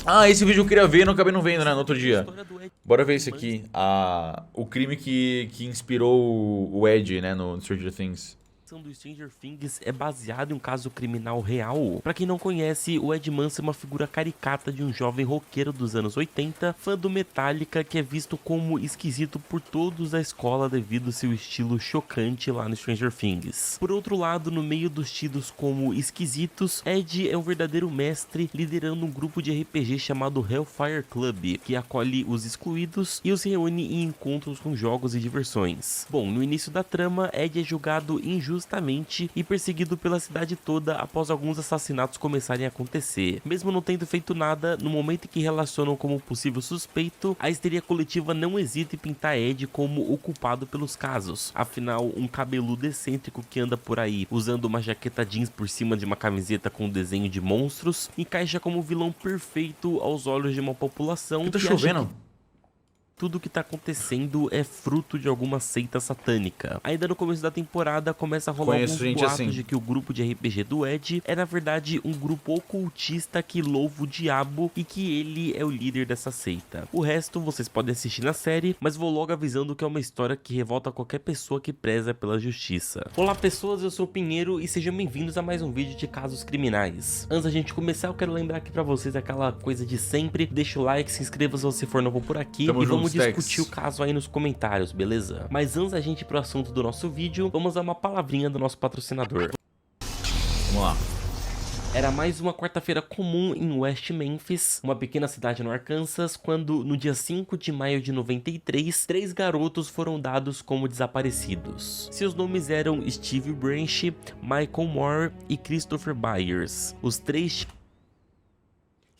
Ah, esse vídeo eu queria ver, não acabei não vendo, né, no outro dia. Bora ver esse aqui. O crime que inspirou o Ed, né, no Stranger Things. Do Stranger Things é baseado em um caso criminal real. Pra quem não conhece, o Ed Manson é uma figura caricata de um jovem roqueiro dos anos 80, fã do Metallica, que é visto como esquisito por todos da escola devido ao seu estilo chocante lá no Stranger Things. Por outro lado, no meio dos tidos como esquisitos, Ed é um verdadeiro mestre liderando um grupo de RPG chamado Hellfire Club, que acolhe os excluídos e os reúne em encontros com jogos e diversões. Bom, no início da trama, Ed é julgado injustamente e perseguido pela cidade toda após alguns assassinatos começarem a acontecer. Mesmo não tendo feito nada, no momento em que relacionam como possível suspeito, a histeria coletiva não hesita em pintar Ed como o culpado pelos casos. Afinal, um cabeludo excêntrico que anda por aí usando uma jaqueta jeans por cima de uma camiseta com desenho de monstros encaixa como o vilão perfeito aos olhos de uma população Que tá que chovendo? tudo que tá acontecendo é fruto de alguma seita satânica. Ainda no começo da temporada começa a rolar Conheço alguns gente boatos assim. de que o grupo de RPG do Ed é na verdade um grupo ocultista que louva o diabo e que ele é o líder dessa seita. O resto vocês podem assistir na série, mas vou logo avisando que é uma história que revolta qualquer pessoa que preza pela justiça. Olá pessoas, eu sou o Pinheiro e sejam bem-vindos a mais um vídeo de casos criminais. Antes da gente começar, eu quero lembrar aqui pra vocês aquela coisa de sempre, deixa o like, se inscreva se você for novo por aqui Tamo e vamos junto, discutir o caso aí nos comentários, beleza? Mas antes da gente ir pro assunto do nosso vídeo, vamos dar uma palavrinha do nosso patrocinador. Vamos lá. Era mais uma quarta-feira comum em West Memphis, uma pequena cidade no Arkansas, quando no dia 5 de maio de 93, 3 garotos foram dados como desaparecidos. Seus nomes eram Steve Branch, Michael Moore e Christopher Byers. Os três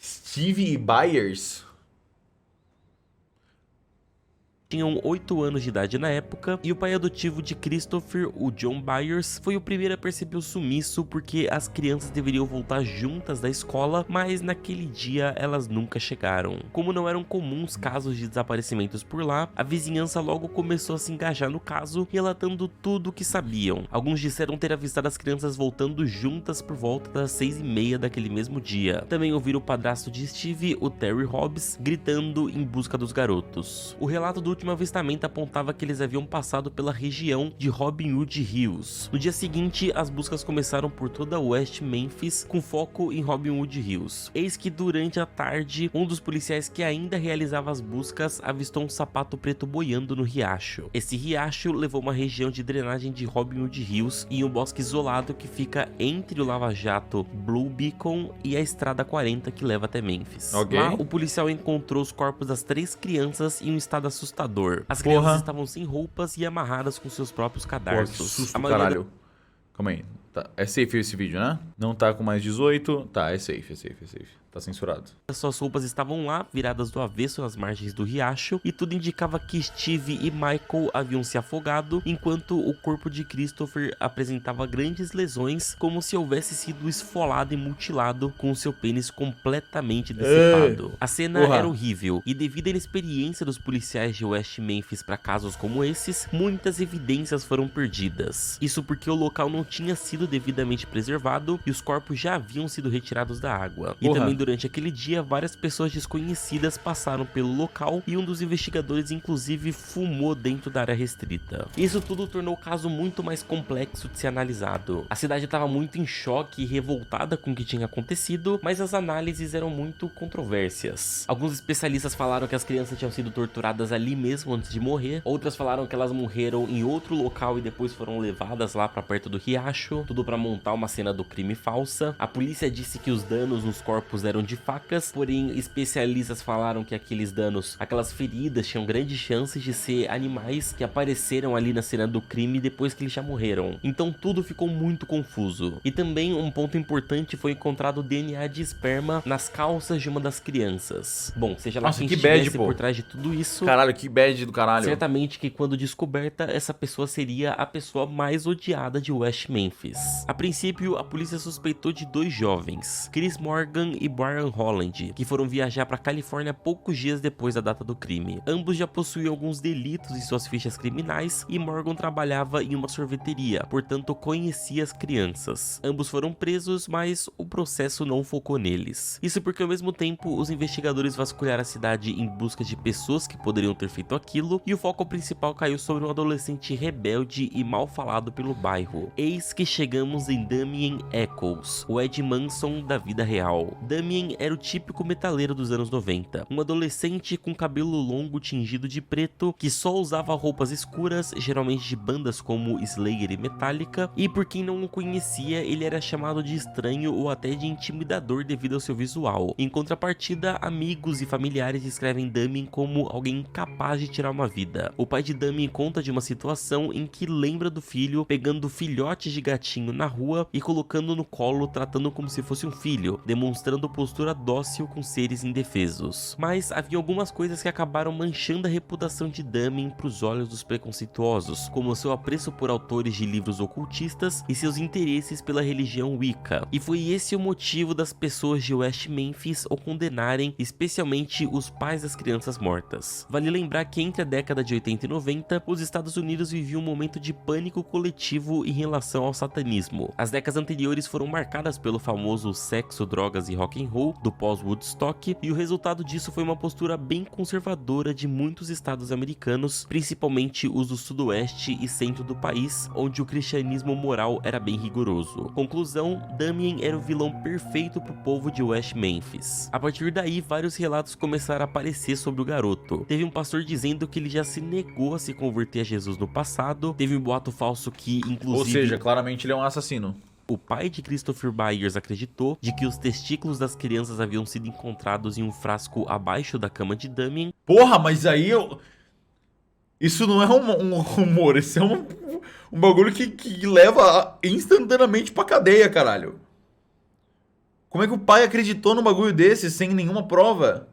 Steve Byers? tinham 8 anos de idade na época, e o pai adotivo de Christopher, o John Byers, foi o primeiro a perceber o sumiço porque as crianças deveriam voltar juntas da escola, mas naquele dia elas nunca chegaram. Como não eram comuns casos de desaparecimentos por lá, a vizinhança logo começou a se engajar no caso, relatando tudo o que sabiam. Alguns disseram ter avistado as crianças voltando juntas por volta das 6h30 daquele mesmo dia. Também ouviram o padrasto de Steve, o Terry Hobbs, gritando em busca dos garotos. O relato do último avistamento apontava que eles haviam passado pela região de Robin Hood Hills. No dia seguinte, as buscas começaram por toda West Memphis, com foco em Robin Hood Hills. Eis que durante a tarde, um dos policiais que ainda realizava as buscas avistou um sapato preto boiando no riacho. Esse riacho levou uma região de drenagem de Robin Hood Hills e um bosque isolado que fica entre o lava-jato Blue Beacon e a estrada 40 que leva até Memphis. Ok. Lá, o policial encontrou os corpos das 3 crianças em um estado assustador. As Porra. crianças estavam sem roupas e amarradas com seus próprios Pô, que cadarços. susto, A maioria caralho. Calma aí. Tá. É safe esse vídeo, né? Não tá com mais 18. Tá, é safe, é safe, é safe. Tá censurado. Suas roupas estavam lá, viradas do avesso nas margens do riacho, e tudo indicava que Steve e Michael haviam se afogado, enquanto o corpo de Christopher apresentava grandes lesões, como se houvesse sido esfolado e mutilado, com seu pênis completamente decepado. A cena Porra. era horrível, e devido à inexperiência dos policiais de West Memphis para casos como esses, muitas evidências foram perdidas. Isso porque o local não tinha sido devidamente preservado, e os corpos já haviam sido retirados da água. E Porra. também durante aquele dia, várias pessoas desconhecidas passaram pelo local e um dos investigadores inclusive fumou dentro da área restrita. Isso tudo tornou o caso muito mais complexo de ser analisado. A cidade estava muito em choque e revoltada com o que tinha acontecido, mas as análises eram muito controversas. Alguns especialistas falaram que as crianças tinham sido torturadas ali mesmo antes de morrer, outras falaram que elas morreram em outro local e depois foram levadas lá para perto do riacho, tudo para montar uma cena do crime falsa. A polícia disse que os danos nos corpos eram de facas, porém especialistas falaram que aqueles danos, aquelas feridas tinham grandes chances de ser animais que apareceram ali na cena do crime depois que eles já morreram. Então tudo ficou muito confuso. E também um ponto importante foi encontrado o DNA de esperma nas calças de uma das crianças. Bom, seja lá Nossa, quem que bad, estivesse pô. por trás de tudo isso, Caralho, que bad do caralho. certamente que quando descoberta, essa pessoa seria a pessoa mais odiada de West Memphis. crimes. A princípio, a polícia suspeitou de 2 jovens, Chris Morgan e Brian Holland, que foram viajar para Califórnia poucos dias depois da data do crime. Ambos já possuíam alguns delitos em suas fichas criminais e Morgan trabalhava em uma sorveteria, portanto conhecia as crianças. Ambos foram presos, mas o processo não focou neles. Isso porque ao mesmo tempo os investigadores vasculharam a cidade em busca de pessoas que poderiam ter feito aquilo, e o foco principal caiu sobre um adolescente rebelde e mal falado pelo bairro. Eis que chegamos em Damien Echols, o Ed Manson da vida real. Damien era o típico metaleiro dos anos 90, um adolescente com cabelo longo tingido de preto, que só usava roupas escuras, geralmente de bandas como Slayer e Metallica, e por quem não o conhecia, ele era chamado de estranho ou até de intimidador devido ao seu visual. Em contrapartida, amigos e familiares descrevem Damien como alguém incapaz de tirar uma vida. O pai de Damien conta de uma situação em que lembra do filho pegando filhotes de gatinho na rua e colocando no colo, tratando como se fosse um filho, demonstrando postura dócil com seres indefesos. Mas havia algumas coisas que acabaram manchando a reputação de Damien para os olhos dos preconceituosos, como seu apreço por autores de livros ocultistas e seus interesses pela religião Wicca. E foi esse o motivo das pessoas de West Memphis o condenarem, especialmente os pais das crianças mortas. Vale lembrar que entre a década de 80 e 90, os Estados Unidos viviam um momento de pânico coletivo em relação ao satanismo. As décadas anteriores foram marcadas pelo famoso sexo, drogas e rock and roll do pós-Woodstock, e o resultado disso foi uma postura bem conservadora de muitos estados americanos, principalmente os do sudoeste e centro do país, onde o cristianismo moral era bem rigoroso. Conclusão, Damien era o vilão perfeito pro povo de West Memphis. A partir daí, vários relatos começaram a aparecer sobre o garoto. Teve um pastor dizendo que ele já se negou a se converter a Jesus no passado, teve um boato falso que, inclusive... Ou seja, claramente ele é um assassino. O pai de Christopher Byers acreditou de que os testículos das crianças haviam sido encontrados em um frasco abaixo da cama de Damien. Porra, mas aí eu... Isso não é um rumor, isso é um bagulho que leva instantaneamente pra cadeia, caralho. Como é que o pai acreditou num bagulho desse sem nenhuma prova?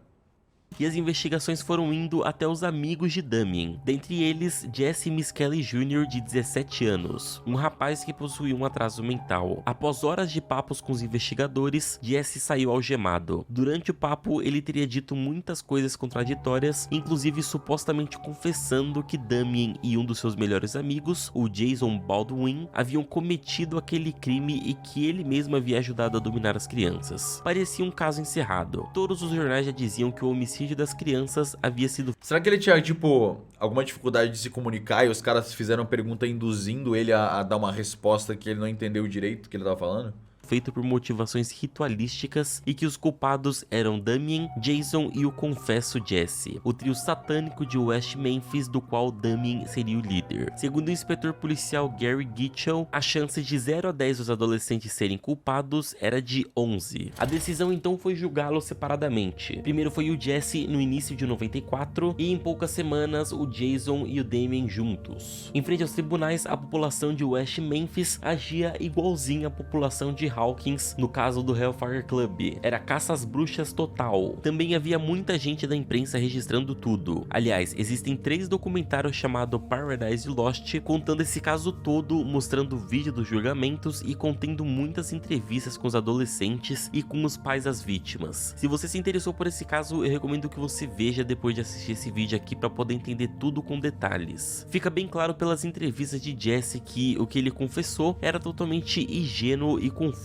E as investigações foram indo até os amigos de Damien, dentre eles Jesse Miskelly Jr., de 17 anos, um rapaz que possuía um atraso mental. Após horas de papos com os investigadores, Jesse saiu algemado. Durante o papo, ele teria dito muitas coisas contraditórias, inclusive supostamente confessando que Damien e um dos seus melhores amigos, o Jason Baldwin, haviam cometido aquele crime e que ele mesmo havia ajudado a dominar as crianças. Parecia um caso encerrado. Todos os jornais já diziam que o homicídio das crianças havia sido... Será que ele tinha, tipo, alguma dificuldade de se comunicar e os caras fizeram pergunta induzindo ele a dar uma resposta que ele não entendeu direito o que ele tava falando? Feito por motivações ritualísticas e que os culpados eram Damien, Jason e o confesso Jesse, o trio satânico de West Memphis do qual Damien seria o líder. Segundo o inspetor policial Gary Gitchell, a chance de 0 a 10 dos adolescentes serem culpados era de 11. A decisão então foi julgá-los separadamente. Primeiro foi o Jesse no início de 94 e em poucas semanas o Jason e o Damien juntos. Em frente aos tribunais, a população de West Memphis agia igualzinho à população de Hawkins no caso do Hellfire Club. Era caça às bruxas total. Também havia muita gente da imprensa registrando tudo. Aliás, existem 3 documentários chamados Paradise Lost contando esse caso todo, mostrando o vídeo dos julgamentos e contendo muitas entrevistas com os adolescentes e com os pais das vítimas. Se você se interessou por esse caso, eu recomendo que você veja depois de assistir esse vídeo aqui para poder entender tudo com detalhes. Fica bem claro pelas entrevistas de Jesse que o que ele confessou era totalmente ingênuo e confuso.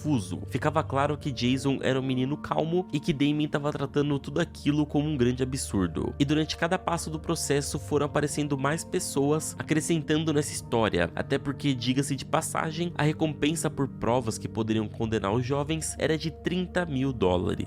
Ficava claro que Jason era um menino calmo e que Damien estava tratando tudo aquilo como um grande absurdo. E durante cada passo do processo foram aparecendo mais pessoas acrescentando nessa história, até porque, diga-se de passagem, a recompensa por provas que poderiam condenar os jovens era de $30 mil.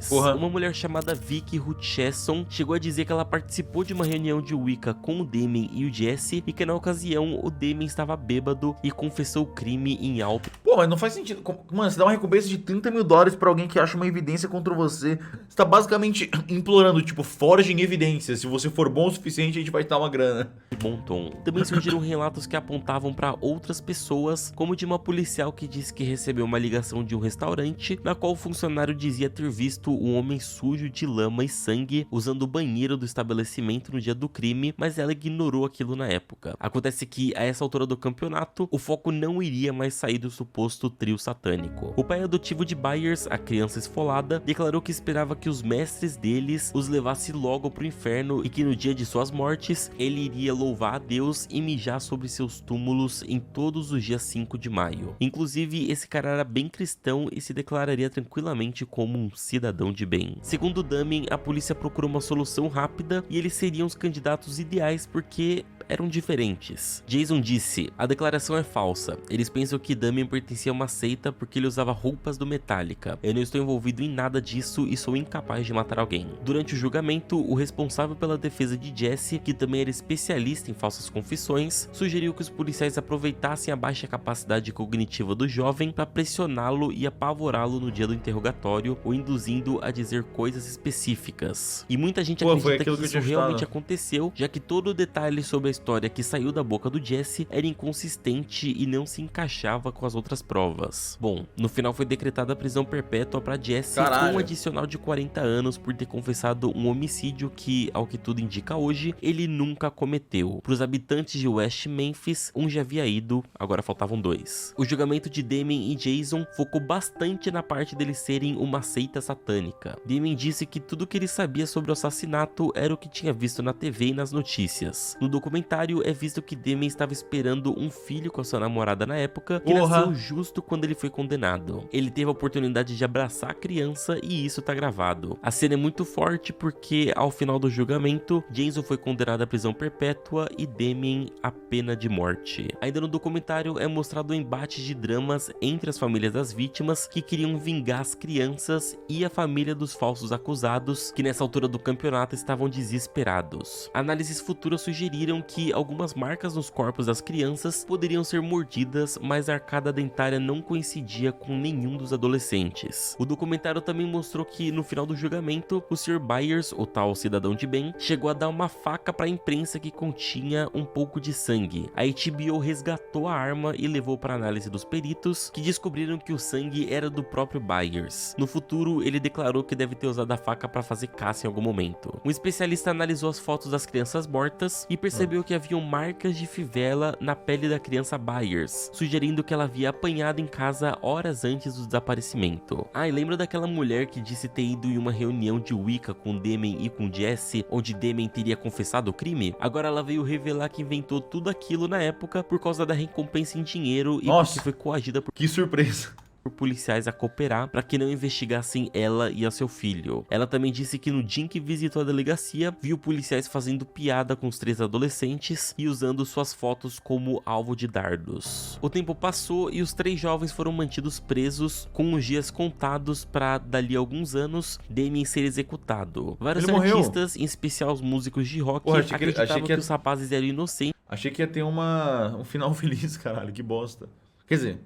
Porra. Uma mulher chamada Vicky Hutchesson chegou a dizer que ela participou de uma reunião de Wicca com o Damien e o Jesse e que na ocasião o Damien estava bêbado e confessou o crime em alto. Pô, mas não faz sentido. Mano, você dá uma recompensa de $30.000 pra alguém que acha uma evidência contra você. Você tá basicamente implorando, tipo, forjem evidências. Se você for bom o suficiente, a gente vai te dar uma grana. Bom tom. Também surgiram relatos que apontavam para outras pessoas, como de uma policial que disse que recebeu uma ligação de um restaurante, na qual o funcionário dizia ter visto um homem sujo de lama e sangue usando o banheiro do estabelecimento no dia do crime, mas ela ignorou aquilo na época. Acontece que, a essa altura do campeonato, o foco não iria mais sair do suposto trio satânico. O pai adotivo de Byers, a criança esfolada, declarou que esperava que os mestres deles os levasse logo pro inferno e que no dia de suas mortes, ele iria louvar a Deus e mijar sobre seus túmulos em todos os dias 5 de maio. Inclusive, esse cara era bem cristão e se declararia tranquilamente como um cidadão de bem. Segundo Damien, a polícia procurou uma solução rápida e eles seriam os candidatos ideais porque eram diferentes. Jason disse: a declaração é falsa. Eles pensam que Damien pertencia a uma seita porque ele usava roupas do Metallica. Eu não estou envolvido em nada disso e sou incapaz de matar alguém. Durante o julgamento, o responsável pela defesa de Jesse, que também era especialista em falsas confissões, sugeriu que os policiais aproveitassem a baixa capacidade cognitiva do jovem para pressioná-lo e apavorá-lo no dia do interrogatório, o induzindo a dizer coisas específicas. E muita gente acredita que isso realmente aconteceu, já que todo o detalhe sobre a história que saiu da boca do Jesse era inconsistente e não se encaixava com as outras provas. Bom, no final foi decretada a prisão perpétua para Jesse com um adicional de 40 anos por ter confessado um homicídio que, ao que tudo indica hoje, ele nunca cometeu. Para os habitantes de West Memphis, um já havia ido, agora faltavam 2. O julgamento de Damien e Jason focou bastante na parte deles serem uma seita satânica. Damien disse que tudo que ele sabia sobre o assassinato era o que tinha visto na TV e nas notícias. No documentário é visto que Damien estava esperando um filho com a sua namorada na época, que nasceu justo quando ele foi condenado. Ele teve a oportunidade de abraçar a criança e isso tá gravado. A cena é muito forte porque, ao final do julgamento, Jason foi condenado à prisão perpétua e Damien à pena de morte. Ainda no documentário é mostrado o embate de dramas entre as famílias das vítimas que queriam vingar as crianças e a família dos falsos acusados, que nessa altura do campeonato estavam desesperados. Análises futuras sugeriram que algumas marcas nos corpos das crianças poderiam ser mordidas, mas a arcada dentária não coincidia com nenhum dos adolescentes. O documentário também mostrou que, no final do julgamento, o Sr. Byers, o tal cidadão de bem, chegou a dar uma faca para a imprensa que continha um pouco de sangue. A HBO resgatou a arma e levou para análise dos peritos, que descobriram que o sangue era do próprio Byers. No futuro, ele declarou que deve ter usado a faca para fazer caça em algum momento. Um especialista analisou as fotos das crianças mortas e percebeu que haviam marcas de fivela na pele da criança Byers, sugerindo que ela havia apanhado em casa horas antes do desaparecimento. E lembra daquela mulher que disse ter ido em uma reunião de Wicca com Damien e com Jesse, onde Damien teria confessado o crime? Agora ela veio revelar que inventou tudo aquilo na época por causa da recompensa em dinheiro e porque foi coagida por... Que surpresa! Por policiais a cooperar para que não investigassem ela e a seu filho. Ela também disse que no dia em que visitou a delegacia, viu policiais fazendo piada com os 3 adolescentes e usando suas fotos como alvo de dardos. O tempo passou e os 3 jovens foram mantidos presos, com os dias contados para, dali a alguns anos, Damien ser executado. Vários artistas, em especial os músicos de rock, acreditavam que os rapazes eram inocentes. Achei que ia ter um final feliz, caralho, que bosta. Quer dizer...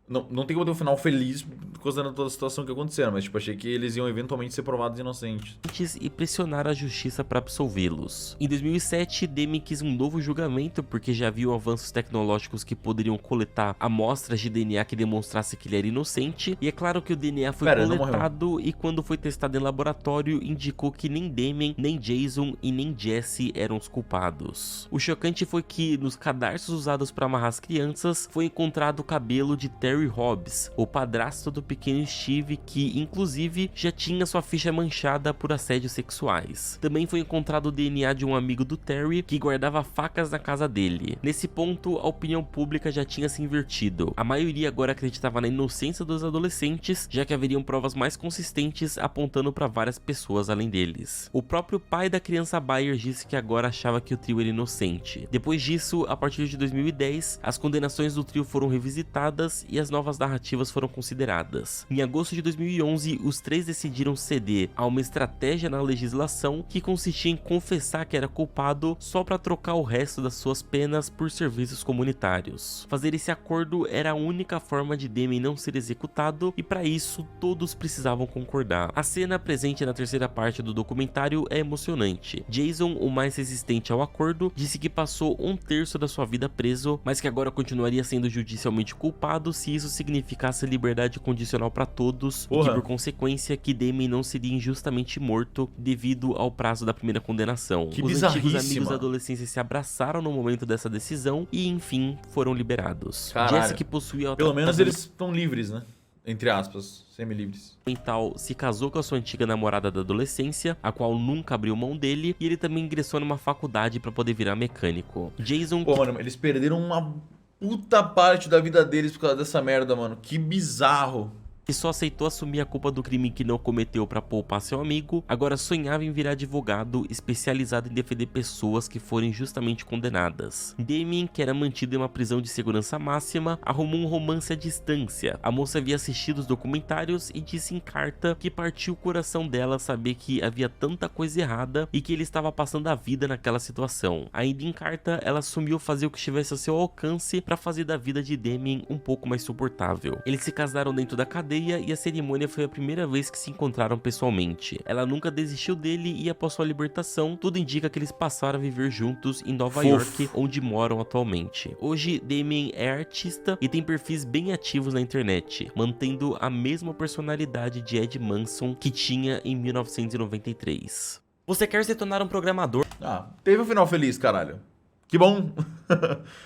Não tem como ter um final feliz considerando toda a situação que aconteceu, mas tipo, achei que eles iam eventualmente ser provados inocentes. E pressionar a justiça para absolvê-los. Em 2007, Damien quis um novo julgamento porque já viu avanços tecnológicos que poderiam coletar amostras de DNA que demonstrasse que ele era inocente. E é claro que o DNA foi coletado e quando foi testado em laboratório, indicou que nem Damien, nem Jason e nem Jesse eram os culpados. O chocante foi que nos cadarços usados para amarrar as crianças, foi encontrado o cabelo de Terry Hobbs, o padrasto do pequeno Steve, que inclusive já tinha sua ficha manchada por assédios sexuais. Também foi encontrado o DNA de um amigo do Terry que guardava facas na casa dele. Nesse ponto, a opinião pública já tinha se invertido. A maioria agora acreditava na inocência dos adolescentes, já que haveriam provas mais consistentes apontando para várias pessoas além deles. O próprio pai da criança Byers disse que agora achava que o trio era inocente. Depois disso, a partir de 2010, as condenações do trio foram revisitadas e as as novas narrativas foram consideradas. Em agosto de 2011, os três decidiram ceder a uma estratégia na legislação que consistia em confessar que era culpado só para trocar o resto das suas penas por serviços comunitários. Fazer esse acordo era a única forma de Damien não ser executado e para isso todos precisavam concordar. A cena presente na terceira parte do documentário é emocionante. Jason, o mais resistente ao acordo, disse que passou 1/3 da sua vida preso, mas que agora continuaria sendo judicialmente culpado se isso significasse liberdade condicional para todos, e que por consequência que Damien não seria injustamente morto devido ao prazo da primeira condenação. Que Os antigos bizarrice, amigos da mano. adolescência se abraçaram no momento dessa decisão e enfim foram liberados. Caralho. Jesse, que possuía Pelo menos eles estão livres, né? Entre aspas, semi-livres. mental, se casou com a sua antiga namorada da adolescência, a qual nunca abriu mão dele, e ele também ingressou numa faculdade para poder virar mecânico. Jason, Pô, mano, eles perderam uma puta parte da vida deles por causa dessa merda, mano. Que bizarro. que só aceitou assumir a culpa do crime que não cometeu para poupar seu amigo, agora sonhava em virar advogado especializado em defender pessoas que forem justamente condenadas. Damien, que era mantido em uma prisão de segurança máxima, arrumou um romance à distância. A moça havia assistido os documentários e disse em carta que partiu o coração dela saber que havia tanta coisa errada e que ele estava passando a vida naquela situação. Ainda em carta, ela assumiu fazer o que estivesse ao seu alcance para fazer da vida de Damien um pouco mais suportável. Eles se casaram dentro da cadeia e a cerimônia foi a primeira vez que se encontraram pessoalmente. Ela nunca desistiu dele e após sua libertação, tudo indica que eles passaram a viver juntos em Nova York, onde moram atualmente. Hoje, Damien é artista e tem perfis bem ativos na internet, mantendo a mesma personalidade de Ed Manson que tinha em 1993. Você quer se tornar um programador? Ah, teve um final feliz, caralho. Que bom.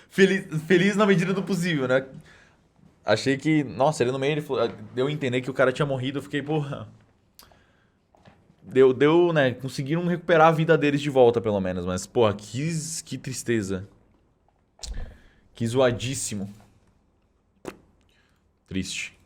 Feliz na medida do possível, né? Achei que... Nossa, ele no meio ele falou, deu a entender que o cara tinha morrido. Eu fiquei, porra... Deu, né? Conseguiram recuperar a vida deles de volta, pelo menos. Mas, porra, que tristeza. Que zoadíssimo. Triste.